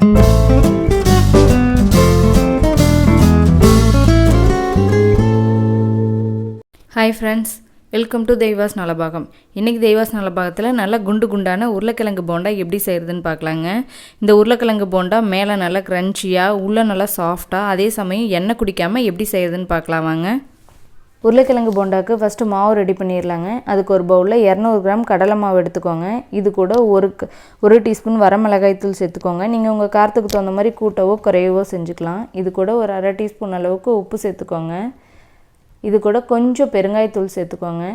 Hi friends, welcome to தெய்வாஸ் Nalabagam. இன்றைக்கி தெய்வாஸ் நலபாகத்தில் நல்லா குண்டு குண்டான உருளைக்கிழங்கு போண்டா எப்படி செய்கிறதுன்னு பார்க்கலாங்க. இந்த உருளைக்கிழங்கு போண்டா மேலே நல்லா க்ரன்ச்சியாக, உள்ளே நல்லா சாஃப்டாக, அதே சமயம் எண்ணெய் குடிக்காமல் எப்படி செய்கிறதுன்னு பார்க்கலாம் வாங்க. உருளைக்கிழங்கு போண்டாவுக்கு ஃபஸ்ட்டு மாவு ரெடி பண்ணிடலாங்க. அதுக்கு ஒரு பவுலில் 200 கிராம் கடலை மாவு எடுத்துக்கோங்க. இது கூட ஒரு டீஸ்பூன் வரமிளகாய்த்தூள் சேர்த்துக்கோங்க. நீங்கள் உங்கள் காரத்துக்கு தகுந்த மாதிரி கூட்டவோ குறையவோ செஞ்சுக்கலாம். இது கூட ஒரு அரை டீஸ்பூன் அளவுக்கு உப்பு சேர்த்துக்கோங்க. இது கூட கொஞ்சம் பெருங்காயத்தூள் சேர்த்துக்கோங்க.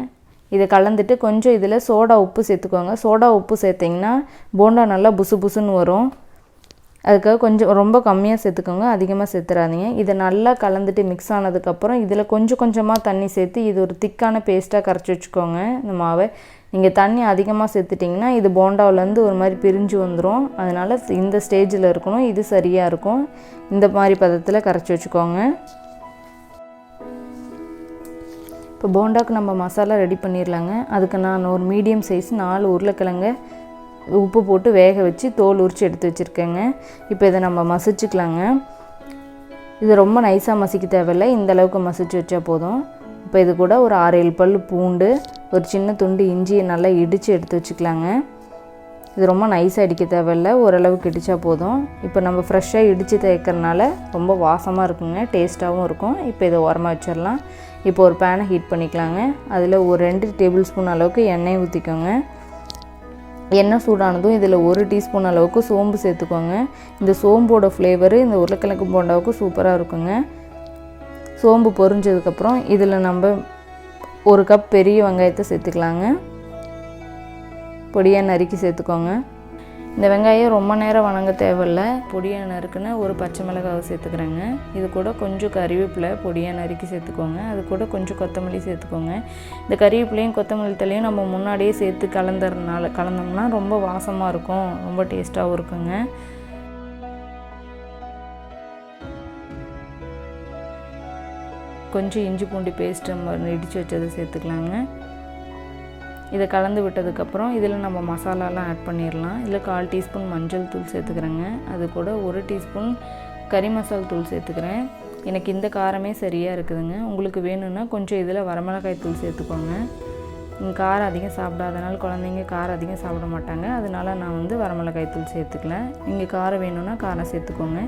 இதை கலந்துட்டு கொஞ்சம் இதில் சோடா உப்பு சேர்த்துக்கோங்க. சோடா உப்பு சேர்த்திங்கன்னா போண்டா நல்லா புசு புசுன்னு வரும். அதுக்காக கொஞ்சம் ரொம்ப கம்மியாக சேர்த்துக்கோங்க, அதிகமாக சேர்த்துறாதீங்க. இதை நல்லா கலந்துட்டு மிக்ஸ் ஆனதுக்கப்புறம் இதில் கொஞ்சம் கொஞ்சமாக தண்ணி சேர்த்து இது ஒரு திக்கான பேஸ்ட்டாக கரைச்சி வச்சுக்கோங்க. இந்த மாவை நீங்கள் தண்ணி அதிகமாக சேர்த்துட்டிங்கன்னா இது போண்டாவிலேருந்து ஒரு மாதிரி பிரிஞ்சு வந்துடும். அதனால் இந்த ஸ்டேஜில் இருக்கணும், இது சரியாக இருக்கும். இந்த மாதிரி பதத்தில் கரைச்சி வச்சுக்கோங்க. இப்போ போண்டாவுக்கு நம்ம மசாலா ரெடி பண்ணிடலாங்க. அதுக்கு நான் ஒரு மீடியம் சைஸ் 4 உருளைக்கிழங்க உப்பு போட்டு வேக வச்சு தோல் உரித்து எடுத்து வச்சுருக்கேங்க. இப்போ இதை நம்ம மசிச்சுக்கலாங்க. இது ரொம்ப நைஸாக மசிக்க தேவையில்லை, இந்த அளவுக்கு மசிச்சு வச்சா போதும். இப்போ இது கூட ஒரு 6-7 பல் பூண்டு, ஒரு சின்ன துண்டு இஞ்சியை நல்லா இடித்து எடுத்து வச்சுக்கலாங்க. இது ரொம்ப நைஸாக இடிக்க தேவையில்லை, ஓரளவுக்கு இடித்தா போதும். இப்போ நம்ம ஃப்ரெஷ்ஷாக இடித்து தேய்க்கிறனால ரொம்ப வாசமாக இருக்குங்க, டேஸ்ட்டாகவும் இருக்கும். இப்போ இதை ஓரமாக வச்சிடலாம். இப்போ ஒரு பேனை ஹீட் பண்ணிக்கலாங்க. அதில் ஒரு 2 டேபிள் ஸ்பூன் அளவுக்கு எண்ணெய் ஊற்றிக்கோங்க. எண்ணெய் சூடானதும் இதில் 1 டீஸ்பூன் அளவுக்கு சோம்பு சேர்த்துக்கோங்க. இந்த சோம்போட ஃப்ளேவரு இந்த உருளைக்கிழங்கு போண்டாவுக்கு சூப்பராக இருக்குங்க. சோம்பு பொரிஞ்சதுக்கப்புறம் இதில் நம்ம 1 கப் பெரிய வெங்காயத்தை சேர்த்துக்கலாங்க. பொடியாக நறுக்கி சேர்த்துக்கோங்க. இந்த வெங்காயம் ரொம்ப நேரம் வணங்க தேவையில்லை, பொடியாக நறுக்குன்னு ஒரு பச்சை மிளகாவை சேர்த்துக்கிறேங்க. இது கூட கொஞ்சம் கறிவேப்பிலை பொடியாக நறுக்கி சேர்த்துக்கோங்க. அது கூட கொஞ்சம் கொத்தமல்லி சேர்த்துக்கோங்க. இந்த கறிவேப்பிலையும் கொத்தமல்லி தலையும் நம்ம முன்னாடியே சேர்த்து கலந்தோம்னா ரொம்ப வாசமாக இருக்கும், ரொம்ப டேஸ்ட்டாகவும் இருக்குங்க. கொஞ்சம் இஞ்சி பூண்டு பேஸ்ட்டு இடித்து வச்சதை சேர்த்துக்கலாங்க. இதை கலந்து விட்டதுக்கப்புறம் இதில் நம்ம மசாலாலாம் ஆட் பண்ணிடலாம். இதில் 1/4 டீஸ்பூன் மஞ்சள் தூள் சேர்த்துக்கிறேங்க. அது கூட 1 டீஸ்பூன் கறி மசால் தூள் சேர்த்துக்கிறேன். எனக்கு இந்த காரமே சரியாக இருக்குதுங்க. உங்களுக்கு வேணும்னா கொஞ்சம் இதில் வரமிளகாய் தூள் சேர்த்துக்கோங்க. காரம் அதிகம் சாப்பிடாதனால குழந்தைங்க காரம் அதிகம் சாப்பிட மாட்டாங்க, அதனால நான் வரமிளகாய் தூள் சேர்த்துக்கல. நீங்கள் காரம் வேணும்னா காரம் சேர்த்துக்கோங்க.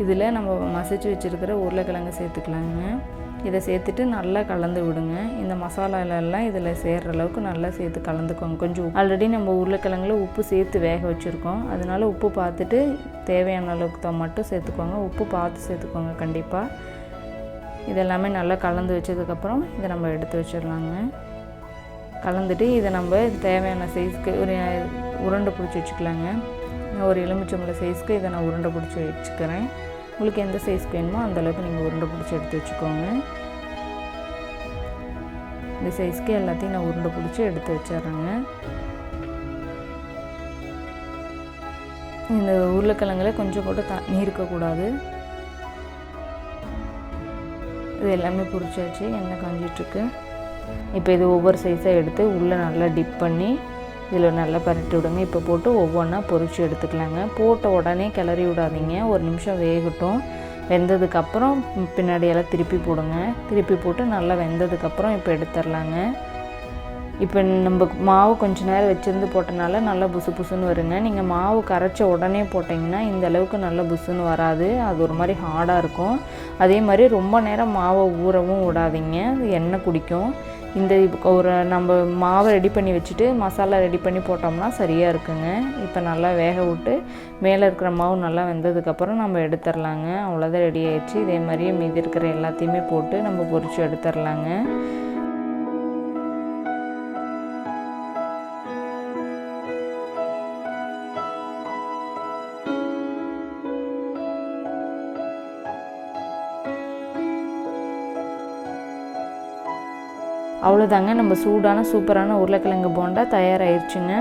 இதில் நம்ம மசிச்சு வச்சுருக்கிற உருளைக்கிழங்கு சேர்த்துக்கலாங்க. இதை சேர்த்துட்டு நல்லா கலந்து விடுங்க. இந்த மசாலாலெல்லாம் இதில் சேர்கிற அளவுக்கு நல்லா சேர்த்து கலந்துக்கோங்க. கொஞ்சம் ஆல்ரெடி நம்ம உருளைக்கிழங்குல உப்பு சேர்த்து வேக வச்சுருக்கோம், அதனால் உப்பு பார்த்துட்டு தேவையான அளவுக்கு தான் மட்டும் சேர்த்துக்கோங்க. உப்பு பார்த்து சேர்த்துக்கோங்க கண்டிப்பாக. இதெல்லாமே நல்லா கலந்து வச்சதுக்கப்புறம் இதை நம்ம எடுத்து வச்சிடலாங்க. கலந்துட்டு இதை நம்ம தேவையான சைஸ்க்கு ஒரு உருண்டை பிடிச்சி வச்சுக்கலாங்க. ஒரு எலுமிச்சம்பழம் சைஸ்க்கு இதை நான் உருண்டை பிடிச்சி வச்சுக்கிறேன். உங்களுக்கு எந்த சைஸ்க்கு வேணுமோ அந்தளவுக்கு நீங்கள் உருண்டை பிடிச்சி எடுத்து வச்சுக்கோங்க. இந்த சைஸ்க்கு எல்லாத்தையும் நான் உருண்டை பிடிச்சி எடுத்து வச்சிட்றேங்க. இந்த உருளைக்கிழங்குல கொஞ்சம் கூட தண்ணி இருக்கக்கூடாது. இது எல்லாமே பிடிச்சாச்சு, எண்ணெய் காஞ்சிட்ருக்கு. இப்போ இது ஒவ்வொரு சைஸாக எடுத்து உள்ளே நல்லா டிப் பண்ணி இதில் நல்லா பரட்டி விடுங்க. இப்போ போட்டு ஒவ்வொன்றா பொரித்து எடுத்துக்கலாங்க. போட்ட உடனே கிளறி விடாதீங்க, ஒரு நிமிஷம் வேகட்டும். வெந்ததுக்கப்புறம் பின்னாடியெல்லாம் திருப்பி போடுங்க. திருப்பி போட்டு நல்லா வெந்ததுக்கப்புறம் இப்போ எடுத்துடலாங்க. இப்போ நம்ம மாவு கொஞ்சம் நேரம் வச்சுருந்து போட்டனால நல்லா புசு புசுன்னு வருங்க. நீங்கள் மாவு கரைச்ச உடனே போட்டிங்கன்னா இந்த அளவுக்கு நல்லா புசுன்னு வராது, அது ஒரு மாதிரி ஹார்டாக இருக்கும். அதே மாதிரி ரொம்ப நேரம் மாவை ஊறவும் விடாதீங்க, அது எண்ணெய் குடிக்கும். இந்த ஒரு நம்ம மாவை ரெடி பண்ணி வச்சுட்டு மசாலா ரெடி பண்ணி போட்டோம்னா சரியாக இருக்குங்க. இப்போ நல்லா வேக விட்டு மேலே இருக்கிற மாவு நல்லா வெந்ததுக்கப்புறம் நம்ம எடுத்துடலாங்க. அவ்வளோதான், ரெடி ஆகிடுச்சு. இதே மாதிரியே மீதி இருக்கிற எல்லாத்தையுமே போட்டு நம்ம பொரித்து எடுத்துடலாங்க. அவ்வளோதாங்க, நம்ம சூடான சூப்பரான உருளைக்கிழங்கு போண்டா தயாராகிடுச்சுங்க.